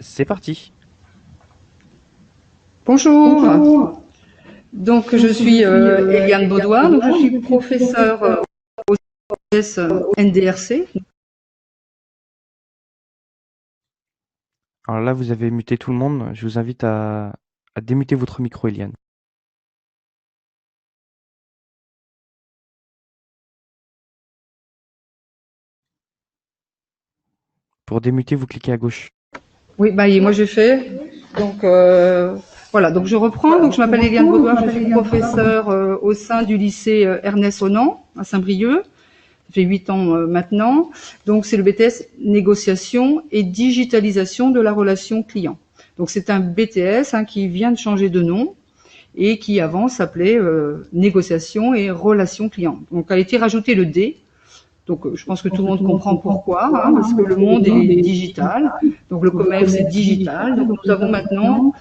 C'est parti. Bonjour. Donc je suis Eliane Baudoin, donc je suis professeure au CES NDRC. Alors là, vous avez muté tout le monde. Je vous invite à démuter votre micro, Eliane. Pour démuter, vous cliquez à gauche. Oui, bah moi j'ai fait. Donc voilà, donc je reprends. Donc je m'appelle Eliane Baudoin, je suis professeure au sein du lycée Ernest Renan à Saint-Brieuc. Ça fait 8 ans maintenant. Donc c'est le BTS négociation et digitalisation de la relation client. Donc c'est un BTS qui vient de changer de nom et qui avant s'appelait négociation et relation client. Donc a été rajouté le D. Donc je pense que tout le monde comprend pourquoi, parce que le monde est digital, donc le commerce est digital. Donc nous avons maintenant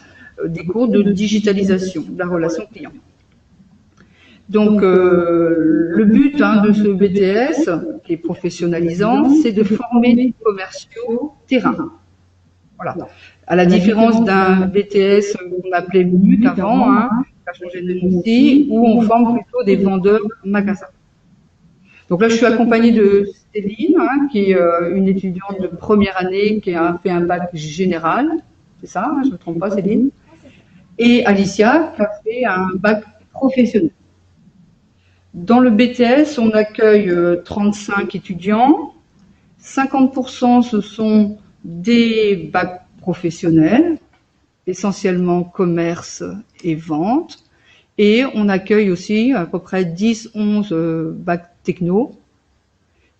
des cours de digitalisation de la relation client. Donc le but de ce BTS, qui est professionnalisant, c'est de former des commerciaux terrain. Voilà. À la différence d'un BTS qu'on appelait MUC avant, qui a changé de nom aussi, où on forme plutôt des vendeurs magasins. Donc là, je suis accompagnée de Céline, qui est une étudiante de première année qui a fait un bac général. C'est ça, je ne me trompe pas, Céline. Et Alicia, qui a fait un bac professionnel. Dans le BTS, on accueille 35 étudiants. 50% ce sont des bacs professionnels, essentiellement commerce et vente. Et on accueille aussi à peu près 10-11 bacs techno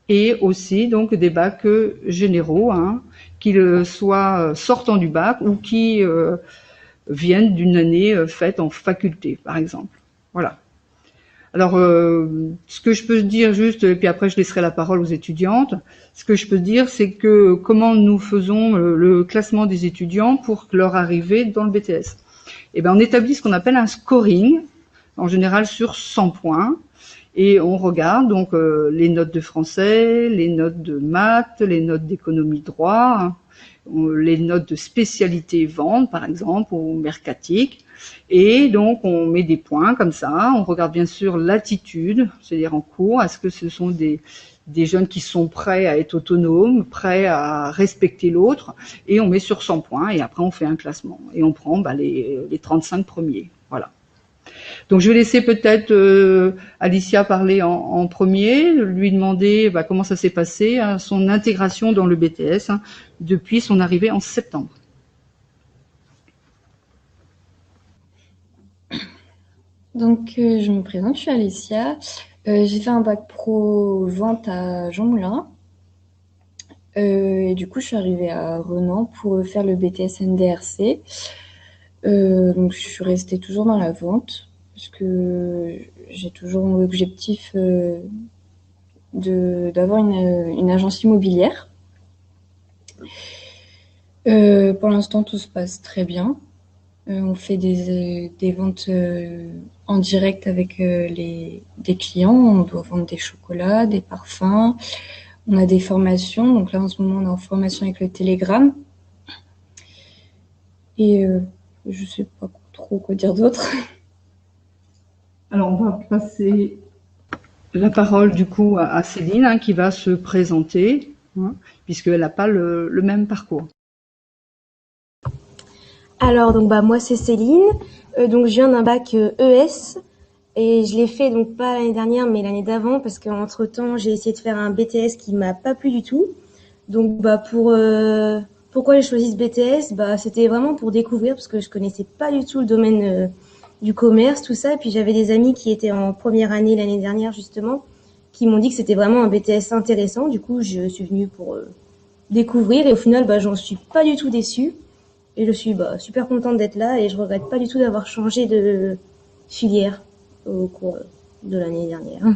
et aussi donc des bacs généraux, qu'ils soient sortants du bac ou qui viennent d'une année faite en faculté, par exemple. Voilà. Alors, ce que je peux dire juste, et puis après je laisserai la parole aux étudiantes, ce que je peux dire, c'est que comment nous faisons le classement des étudiants pour leur arrivée dans le BTS. Eh bien, on établit ce qu'on appelle un scoring, en général sur 100 points, et on regarde donc les notes de français, les notes de maths, les notes d'économie droit, les notes de spécialité vente, par exemple, ou mercatique. Et donc, on met des points comme ça. On regarde bien sûr l'attitude, c'est-à-dire en cours. Est-ce que ce sont des jeunes qui sont prêts à être autonomes, prêts à respecter l'autre, et on met sur 100 points, et après on fait un classement. Et on prend les 35 premiers. Voilà. Donc je vais laisser peut-être Alicia parler en premier, lui demander comment ça s'est passé, son intégration dans le BTS depuis son arrivée en septembre. Donc je me présente, je suis Alicia. J'ai fait un bac pro vente à Jean Moulin. Et du coup, je suis arrivée à Renan pour faire le BTS NDRC. Donc je suis restée toujours dans la vente parce que j'ai toujours l'objectif d'avoir une agence immobilière. Pour l'instant, tout se passe très bien. On fait des ventes en direct avec des clients. On doit vendre des chocolats, des parfums. On a des formations. Donc là, en ce moment, on est en formation avec le Telegram. Et je sais pas trop quoi dire d'autre. Alors, on va passer la parole du coup à Céline qui va se présenter, puisqu'elle n'a pas le même parcours. Alors donc moi c'est Céline, donc je viens d'un bac ES et je l'ai fait donc pas l'année dernière mais l'année d'avant parce qu'entre temps j'ai essayé de faire un BTS qui m'a pas plu du tout. Donc pourquoi j'ai choisi ce BTS, c'était vraiment pour découvrir parce que je connaissais pas du tout le domaine du commerce, tout ça, et puis j'avais des amis qui étaient en première année l'année dernière justement qui m'ont dit que c'était vraiment un BTS intéressant. Du coup je suis venue pour découvrir et au final j'en suis pas du tout déçue. Et je suis super contente d'être là et je regrette pas du tout d'avoir changé de filière au cours de l'année dernière.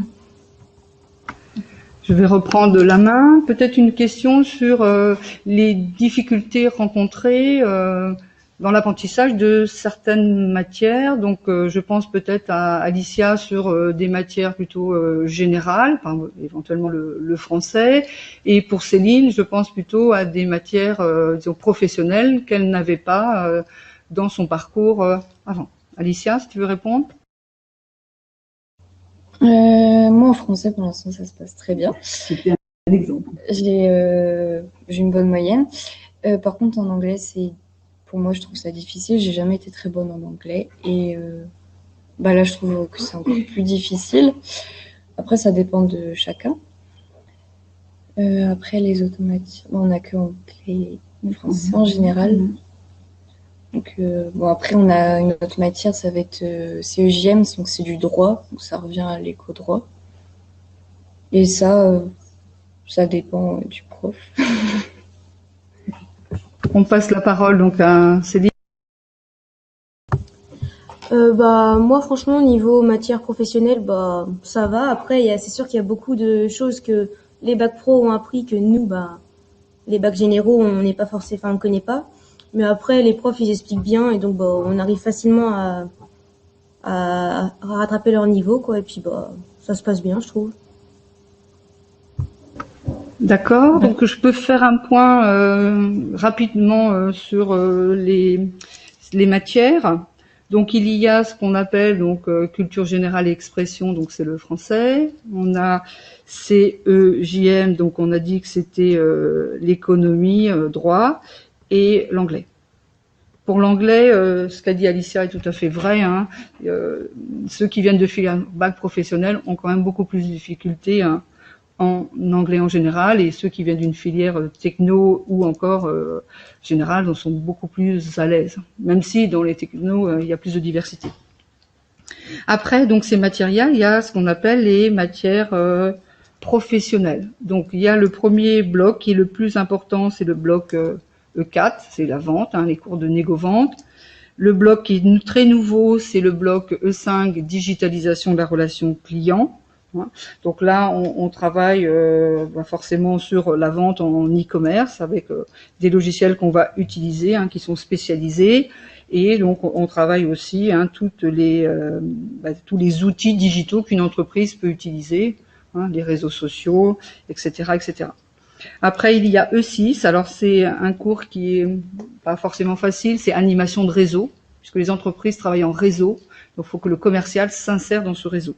Je vais reprendre la main. Peut-être une question sur les difficultés rencontrées dans l'apprentissage de certaines matières. Donc, je pense peut-être à Alicia sur des matières plutôt générales, enfin, éventuellement le français. Et pour Céline, je pense plutôt à des matières disons, professionnelles qu'elle n'avait pas dans son parcours avant. Alicia, si tu veux répondre. Moi, en français, pour l'instant, ça se passe très bien. C'était un exemple. J'ai une bonne moyenne. Par contre, en anglais, pour moi, je trouve ça difficile. J'ai jamais été très bonne en anglais. Et là, je trouve que c'est encore plus difficile. Après, ça dépend de chacun. Après, les automatiques, on n'a que anglais et français en général. Donc, après, on a une autre matière, ça va être CEJM, donc c'est du droit, donc ça revient à l'éco-droit. Et ça dépend du prof. On passe la parole donc à Céline. Moi, franchement, niveau matière professionnelle, ça va. Après, c'est sûr qu'il y a beaucoup de choses que les bacs pro ont appris que nous, les bacs généraux, on n'est pas forcément, on ne connaît pas. Mais après, les profs, ils expliquent bien et donc, on arrive facilement à rattraper leur niveau, quoi. Et puis, ça se passe bien, je trouve. D'accord. Donc, je peux faire un point rapidement sur les matières. Donc, il y a ce qu'on appelle donc culture générale et expression, donc c'est le français. On a CEJM, donc on a dit que c'était l'économie, droit, et l'anglais. Pour l'anglais, ce qu'a dit Alicia est tout à fait vrai. Hein. Ceux qui viennent de filière bac professionnel ont quand même beaucoup plus de difficultés en anglais en général, et ceux qui viennent d'une filière techno ou encore générale sont beaucoup plus à l'aise, même si dans les technos, il y a plus de diversité. Après, donc ces matières, il y a ce qu'on appelle les matières professionnelles. Donc il y a le premier bloc qui est le plus important, c'est le bloc E4, c'est la vente, les cours de négo-vente. Le bloc qui est très nouveau, c'est le bloc E5, digitalisation de la relation client. Donc là, on travaille forcément sur la vente en e-commerce avec des logiciels qu'on va utiliser, qui sont spécialisés. Et donc, on travaille aussi tous les outils digitaux qu'une entreprise peut utiliser, les réseaux sociaux, etc., etc. Après, il y a E6. Alors, c'est un cours qui est pas forcément facile. C'est animation de réseau, puisque les entreprises travaillent en réseau. Donc, il faut que le commercial s'insère dans ce réseau.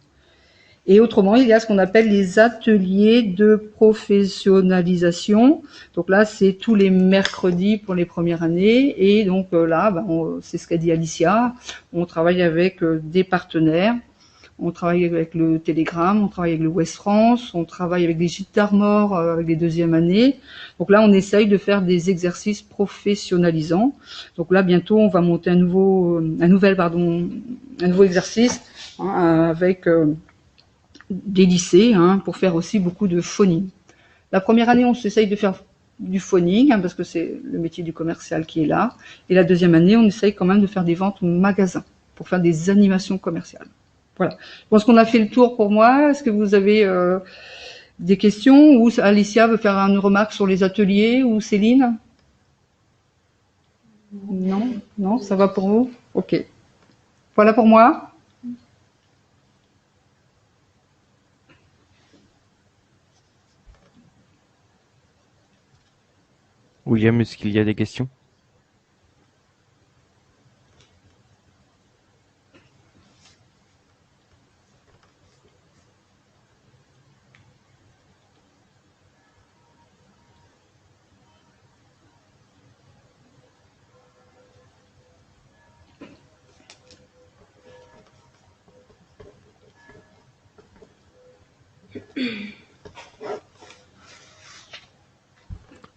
Et autrement, il y a ce qu'on appelle les ateliers de professionnalisation. Donc là, c'est tous les mercredis pour les premières années. Et donc là, c'est ce qu'a dit Alicia. On travaille avec des partenaires. On travaille avec le Telegram, on travaille avec le Ouest France, on travaille avec les gîtes d'Armor, avec les deuxièmes années. Donc là, on essaye de faire des exercices professionnalisants. Donc là, bientôt, on va monter un nouveau exercice avec des lycées pour faire aussi beaucoup de phoning. La première année, on s'essaye de faire du phoning parce que c'est le métier du commercial qui est là. Et la deuxième année, on essaye quand même de faire des ventes magasins pour faire des animations commerciales. Voilà. Je pense qu'on a fait le tour pour moi. Est-ce que vous avez des questions ou Alicia veut faire une remarque sur les ateliers ou Céline? Non, ça va pour vous? Ok. Voilà pour moi. William, est-ce qu'il y a des questions?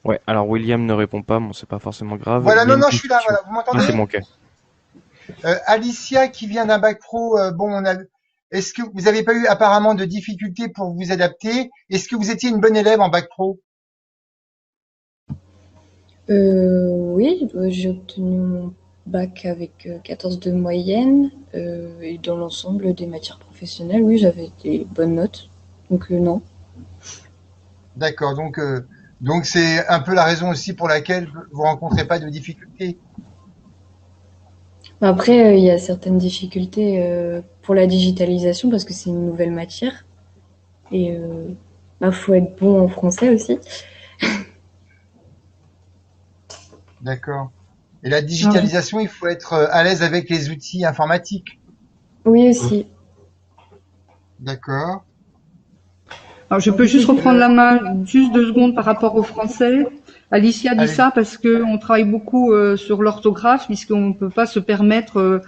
Ouais, alors William ne répond pas, bon c'est pas forcément grave. Voilà, non, je question. suis là, voilà, vous m'entendez? C'est mon cas. Alicia qui vient d'un bac pro, est-ce que vous n'avez pas eu apparemment de difficultés pour vous adapter? Est-ce que vous étiez une bonne élève en bac pro? Oui, j'ai obtenu mon bac avec 14 de moyenne et dans l'ensemble des matières professionnelles, oui, j'avais des bonnes notes. Donc non. D'accord, donc c'est un peu la raison aussi pour laquelle vous rencontrez pas de difficultés. Après, il y a certaines difficultés pour la digitalisation parce que c'est une nouvelle matière et faut être bon en français aussi. D'accord. Et la Ah ouais. digitalisation, il faut être à l'aise avec les outils informatiques. Oui aussi. D'accord. Alors, je peux juste reprendre Euh, la main juste 2 secondes par rapport au français. Alicia dit allez. ça parce que on travaille beaucoup sur l'orthographe, puisqu'on ne peut pas se permettre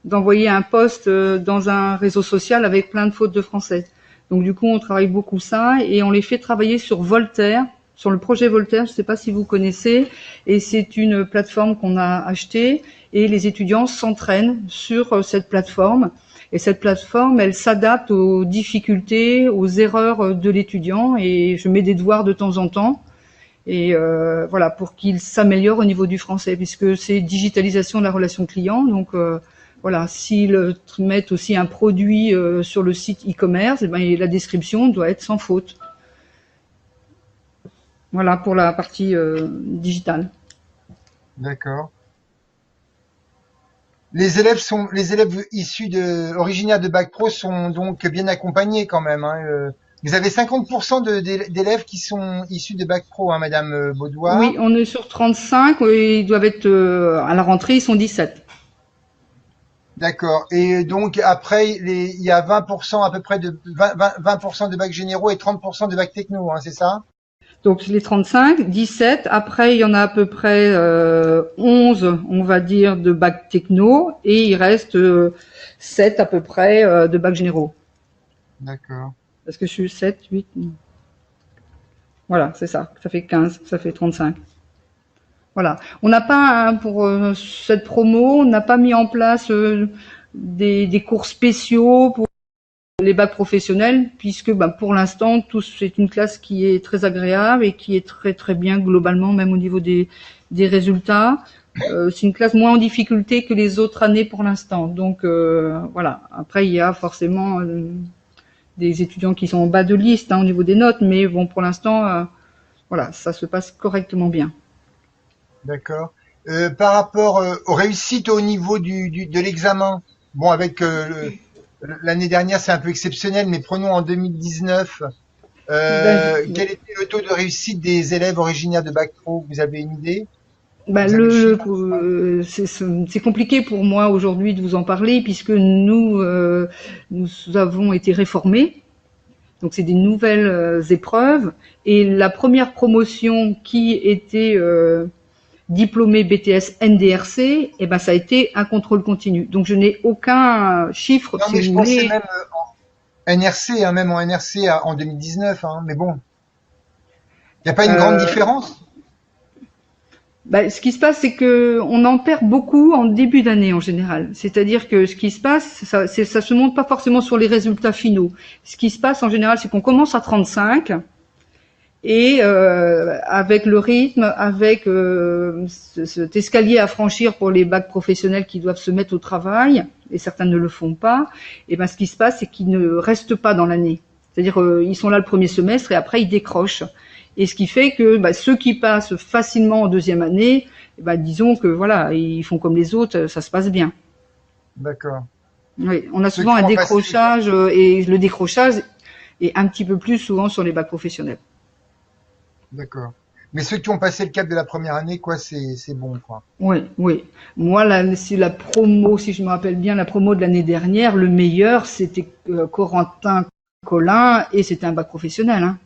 d'envoyer un post dans un réseau social avec plein de fautes de français. Donc du coup, on travaille beaucoup ça et on les fait travailler sur Voltaire, sur le projet Voltaire. Je ne sais pas si vous connaissez, et c'est une plateforme qu'on a achetée et les étudiants s'entraînent sur cette plateforme. Et cette plateforme, elle s'adapte aux difficultés, aux erreurs de l'étudiant. Et je mets des devoirs de temps en temps. Et voilà, pour qu'il s'améliore au niveau du français, puisque c'est digitalisation de la relation client. Donc voilà, s'ils mettent aussi un produit sur le site e-commerce, eh ben, la description doit être sans faute. Voilà pour la partie digitale. D'accord. Les élèves issus originaires de Bac Pro sont donc bien accompagnés quand même, hein. Vous avez 50% d'élèves qui sont issus de Bac Pro, hein, Madame Oui, Baudoir. on est sur 35, et ils doivent être à la rentrée, ils sont 17. D'accord. Et donc après, il y a 20% à peu près de 20% de bacs généraux et 30% de bacs techno, hein, c'est ça? Donc les 35, 17. Après, il y en a à peu près 11, on va dire, de bacs techno, et il reste 7 à peu près de bacs généraux. D'accord. Parce que je suis 7, 8. Voilà, c'est ça. Ça fait 15, ça fait 35. Voilà. On n'a pas, pour cette promo, on n'a pas mis en place des cours spéciaux pour les bacs professionnels, puisque pour l'instant, c'est une classe qui est très agréable et qui est très très bien globalement, même au niveau des résultats. C'est une classe moins en difficulté que les autres années pour l'instant. Donc voilà. Après, il y a forcément des étudiants qui sont en bas de liste au niveau des notes, mais bon, pour l'instant, voilà, ça se passe correctement bien. D'accord. Par rapport aux réussites au niveau de l'examen, bon, avec l'année dernière, c'est un peu exceptionnel, mais prenons en 2019, Ben, quel était le taux de réussite des élèves originaires de Bac Pro? Vous avez une idée? bah Vous avez le chiffre? c'est compliqué pour moi aujourd'hui de vous en parler, puisque nous avons été réformés. Donc c'est des nouvelles épreuves, et la première promotion qui était diplômée BTS NDRC, eh ben ça a été un contrôle continu. Donc je n'ai aucun chiffre, Non, si mais je vous pensais voulez. même NRC, hein, même en NRC en 2019, hein, mais bon, il n'y a pas une grande Euh, différence? Ce qui se passe, c'est que on en perd beaucoup en début d'année en général. C'est-à-dire que ce qui se passe, ça se montre pas forcément sur les résultats finaux. Ce qui se passe en général, c'est qu'on commence à 35, et avec le rythme, avec cet escalier à franchir pour les bacs professionnels qui doivent se mettre au travail, et certains ne le font pas, et ce qui se passe, c'est qu'ils ne restent pas dans l'année. C'est-à-dire ils sont là le premier semestre et après ils décrochent. Et ce qui fait que ceux qui passent facilement en deuxième année, disons que voilà, ils font comme les autres, ça se passe bien. D'accord. Oui, on a Ceux souvent qui un ont passé, décrochage, et le décrochage est un petit peu plus souvent sur les bacs professionnels. d'accord. Mais ceux qui ont passé le cap de la première année, quoi, c'est bon, quoi. Oui, oui. Moi, c'est la promo, si je me rappelle bien, la promo de l'année dernière, le meilleur, c'était Corentin Collin, et c'était un bac professionnel. Hein.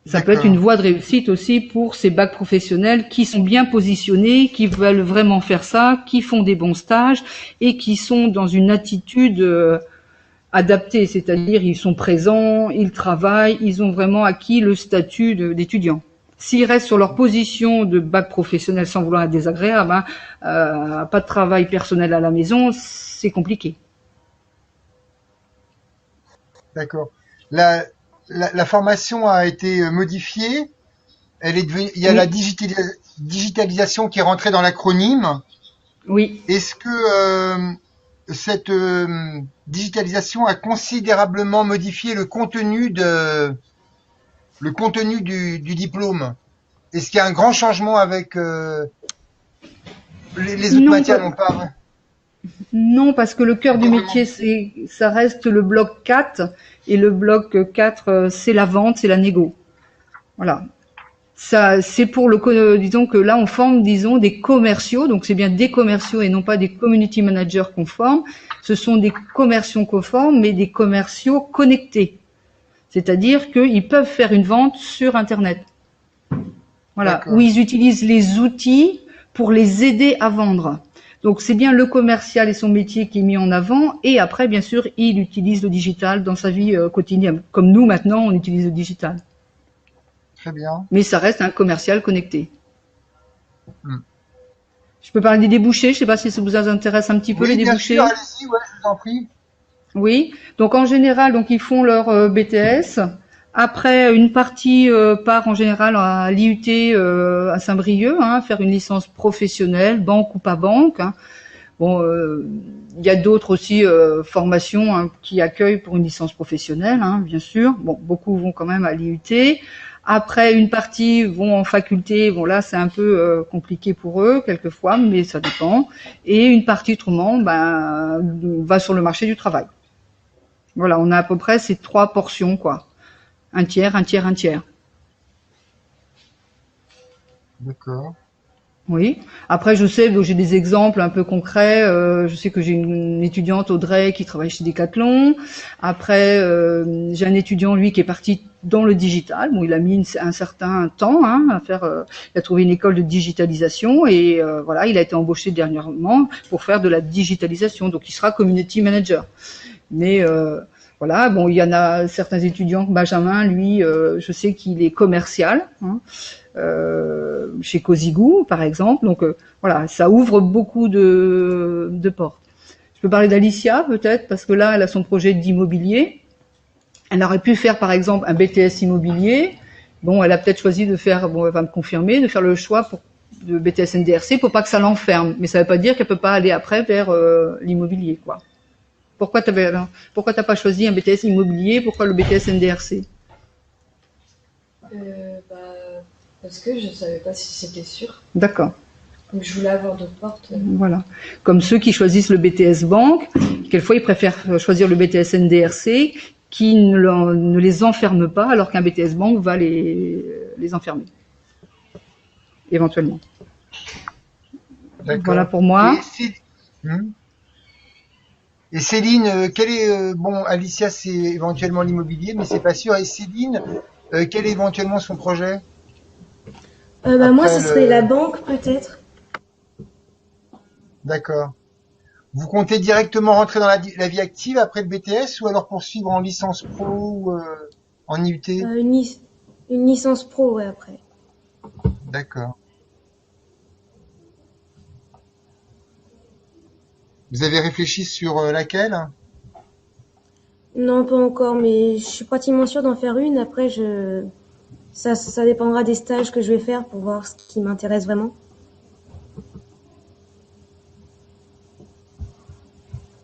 Ça peut être une D'accord. voie de réussite aussi pour ces bacs professionnels qui sont bien positionnés, qui veulent vraiment faire ça, qui font des bons stages et qui sont dans une attitude adaptée, c'est-à-dire ils sont présents, ils travaillent, ils ont vraiment acquis le statut d'étudiant. S'ils restent sur leur position de bac professionnel sans vouloir être désagréable, pas de travail personnel à la maison, c'est compliqué. D'accord. La, la formation a été modifiée. Elle est devenue, il y a la Oui, digitalisation qui est rentrée dans l'acronyme. oui. Est-ce que cette digitalisation a considérablement modifié le contenu du diplôme? Est-ce qu'il y a un grand changement avec Les autres Non, matières n'ont pas. non, parce que le cœur du métier, ça reste le bloc 4, et le bloc 4, c'est la vente, c'est la négo. Voilà. Ça, c'est pour disons que là, on forme, disons, des commerciaux, donc c'est bien des commerciaux et non pas des community managers qu'on forme. Ce sont des commerciaux qu'on forme, mais des commerciaux connectés. C'est-à-dire qu'ils peuvent faire une vente sur Internet. Voilà. Où ils utilisent les outils pour les aider à vendre. Donc, c'est bien le commercial et son métier qui est mis en avant. Et après, bien sûr, il utilise le digital dans sa vie quotidienne. Comme nous, maintenant, on utilise le digital. Très bien. Mais ça reste un commercial connecté. Je peux parler des débouchés. Je ne sais pas si ça vous intéresse un petit peu, les débouchés. Bien sûr, allez-y, ouais, je vous en prie. Oui. Donc, en général, donc ils font leur BTS. Après, une partie part en général à l'IUT à Saint-Brieuc, faire une licence professionnelle, banque ou pas banque. Bon, il y a d'autres aussi formations qui accueillent pour une licence professionnelle, bien sûr. Bon, beaucoup vont quand même à l'IUT. Après, une partie vont en faculté. Bon, là, c'est un peu compliqué pour eux quelquefois, mais ça dépend. Et une partie autrement, va sur le marché du travail. Voilà, on a à peu près ces 3 portions, quoi. Un tiers, un tiers, un tiers. D'accord. Oui. Après, je sais, j'ai des exemples un peu concrets. Je sais que j'ai une étudiante, Audrey, qui travaille chez Decathlon. Après, j'ai un étudiant, lui, qui est parti dans le digital. Bon, il a mis un certain temps à faire. Il a trouvé une école de digitalisation et voilà, il a été embauché dernièrement pour faire de la digitalisation. Donc, il sera community manager. Mais voilà, bon, il y en a certains étudiants. Benjamin, lui, je sais qu'il est commercial. Chez Cosigou, par exemple. Donc voilà, ça ouvre beaucoup de portes. Je peux parler d'Alicia peut-être, parce que là, elle a son projet d'immobilier. Elle aurait pu faire, par exemple, un BTS immobilier. Bon, elle a peut-être choisi de faire, bon, elle va me confirmer, de faire le choix de BTS NDRC pour pas que ça l'enferme. Mais ça veut pas dire qu'elle peut pas aller après vers l'immobilier, quoi. Pourquoi t'as pas choisi un BTS immobilier? Pourquoi le BTS NDRC? Parce que je savais pas si c'était sûr. D'accord. Donc je voulais avoir d'autres portes. Voilà. Comme ceux qui choisissent le BTS banque, quelquefois ils préfèrent choisir le BTS NDRC qui ne les enferme pas, alors qu'un BTS banque va les enfermer. Éventuellement. Voilà pour moi. Et Céline, quel est Alicia, c'est éventuellement l'immobilier, mais c'est pas sûr. Et Céline, quel est éventuellement son projet? Moi, ce serait la banque, peut-être. D'accord. Vous comptez directement rentrer dans la vie active après le BTS ou alors poursuivre en licence pro ou en IUT? Une licence pro, ouais, après. D'accord. Vous avez réfléchi sur laquelle? Non, pas encore, mais je suis pratiquement sûre d'en faire une. Après, ça dépendra des stages que je vais faire pour voir ce qui m'intéresse vraiment.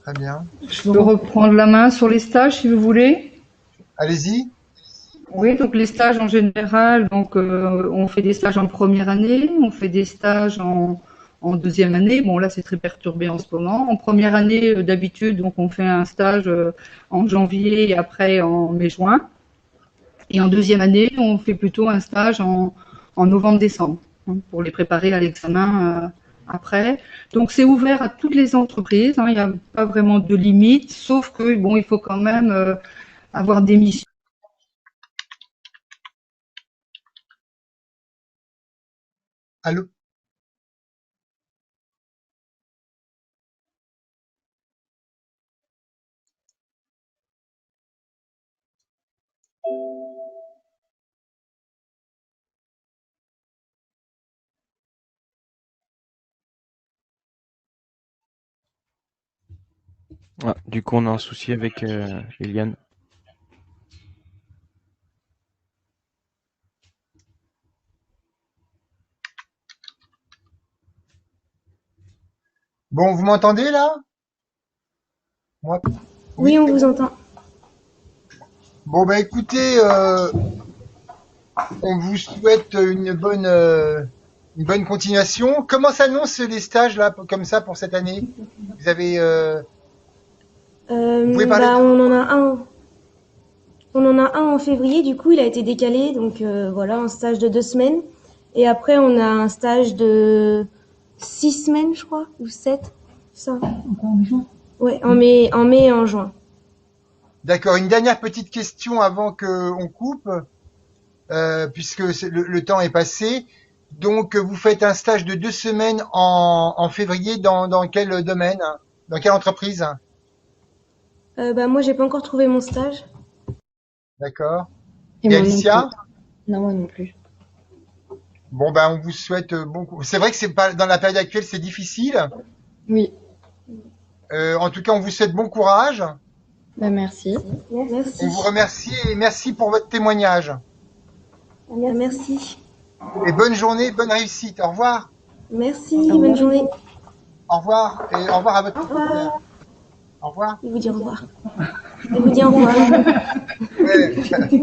Très bien. Je peux reprendre la main sur les stages si vous voulez. Allez-y. Oui, donc les stages en général, donc on fait des stages en première année, on fait des stages en deuxième année. Bon, là c'est très perturbé en ce moment. En première année, d'habitude, donc on fait un stage en janvier et après en mai-juin. Et en deuxième année, on fait plutôt un stage en novembre-décembre pour les préparer à l'examen après. Donc c'est ouvert à toutes les entreprises. Il n'y a pas vraiment de limite, sauf que bon, il faut quand même avoir des missions. Allô? Ah, du coup, on a un souci avec Eliane. Bon, vous m'entendez là? Moi? Oui, on vous entend. Bon, bah écoutez, on vous souhaite une bonne une bonne continuation. Comment s'annoncent les stages là, comme ça pour cette année? Vous avez, vous pouvez parler Bah, de... on en a un en février, du coup, il a été décalé, donc voilà, un stage de 2 semaines. Et après, on a un stage de 6 semaines, je crois, ou 7, ça. Encore en juin. Ouais, en mai et en juin. D'accord. Une dernière petite question avant que on coupe, puisque le temps est passé. Donc, vous faites un stage de 2 semaines en février dans quel domaine? Dans quelle entreprise? Bah, moi, j'ai pas encore trouvé mon stage. D'accord. Et Et moi non Alicia? plus. Non, moi non plus. Bon, ben, on vous souhaite C'est vrai que c'est pas dans la période actuelle, c'est difficile. Oui, En tout cas, on vous souhaite bon courage. bah merci. Merci. On vous remercie et merci pour votre témoignage. Merci. Et bonne journée, bonne réussite. Au revoir. Merci, Au revoir. bonne journée. Au revoir. Et au revoir à votre Au revoir. Au revoir. Je vous dis au revoir. Je vous dis au revoir. Ouais.